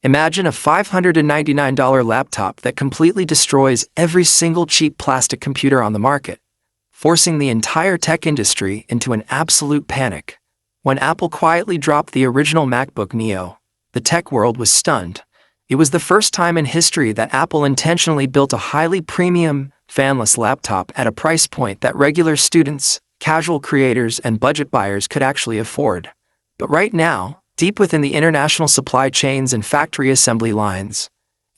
Imagine a $599 laptop that completely destroys every single cheap plastic computer on the market, forcing the entire tech industry into an absolute panic. When Apple quietly dropped the original MacBook Neo, the tech world was stunned. It was the first time in history that Apple intentionally built a highly premium, fanless laptop at a price point that regular students, casual creators, and budget buyers could actually afford. But right now, deep within the international supply chains and factory assembly lines,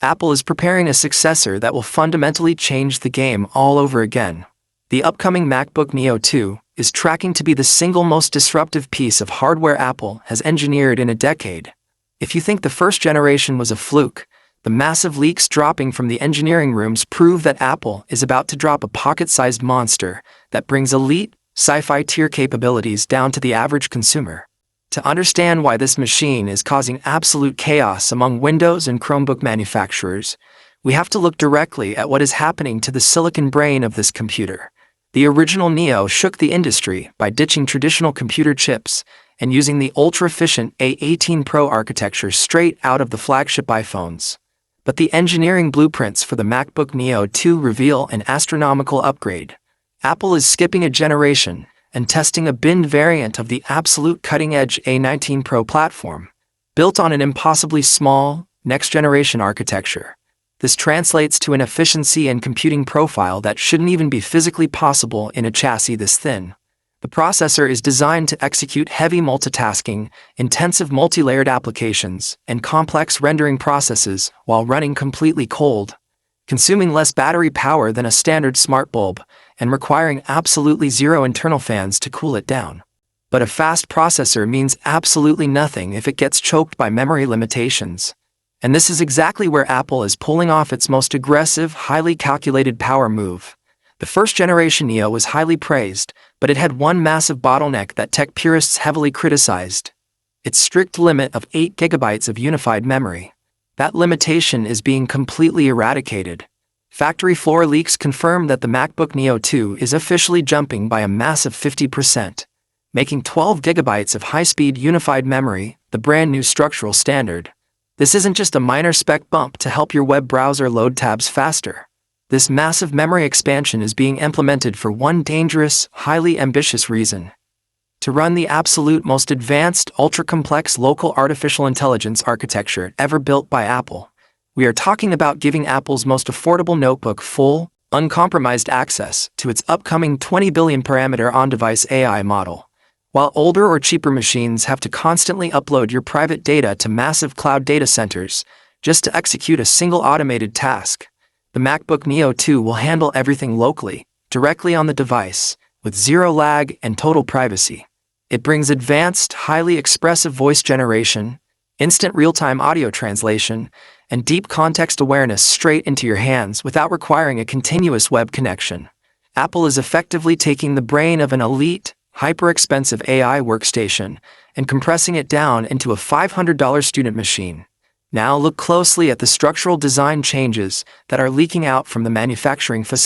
Apple is preparing a successor that will fundamentally change the game all over again. The upcoming MacBook Neo 2 is tracking to be the single most disruptive piece of hardware Apple has engineered in a decade. If you think the first generation was a fluke, the massive leaks dropping from the engineering rooms prove that Apple is about to drop a pocket-sized monster that brings elite, sci-fi tier capabilities down to the average consumer. To understand why this machine is causing absolute chaos among Windows and Chromebook manufacturers, we have to look directly at what is happening to the silicon brain of this computer. The original Neo shook the industry by ditching traditional computer chips and using the ultra-efficient A19 Pro architecture straight out of the flagship iPhones. But the engineering blueprints for the MacBook Neo 2 reveal an astronomical upgrade. Apple is skipping a generation and testing a binned variant of the absolute cutting-edge A19 Pro platform, built on an impossibly small, next-generation architecture. This translates to an efficiency and computing profile that shouldn't even be physically possible in a chassis this thin. The processor is designed to execute heavy multitasking, intensive multi-layered applications, and complex rendering processes while running completely cold, consuming less battery power than a standard smart bulb, and requiring absolutely zero internal fans to cool it down. But a fast processor means absolutely nothing if it gets choked by memory limitations. And this is exactly where Apple is pulling off its most aggressive, highly calculated power move. The first generation Neo was highly praised, but it had one massive bottleneck that tech purists heavily criticized: its strict limit of 8 GB of unified memory. That limitation is being completely eradicated. Factory floor leaks confirm that the MacBook Neo 2 is officially jumping by a massive 50%, making 12 GB of high-speed unified memory the brand new structural standard. This isn't just a minor spec bump to help your web browser load tabs faster. This massive memory expansion is being implemented for one dangerous, highly ambitious reason: to run the absolute most advanced, ultra-complex local artificial intelligence architecture ever built by Apple. We are talking about giving Apple's most affordable notebook full, uncompromised access to its upcoming 20 billion parameter on-device AI model. While older or cheaper machines have to constantly upload your private data to massive cloud data centers just to execute a single automated task, the MacBook Neo 2 will handle everything locally, directly on the device, with zero lag and total privacy. It brings advanced, highly expressive voice generation, instant real-time audio translation, and deep context awareness straight into your hands without requiring a continuous web connection. Apple is effectively taking the brain of an elite, hyper-expensive AI workstation and compressing it down into a $500 student machine. Now look closely at the structural design changes that are leaking out from the manufacturing facility.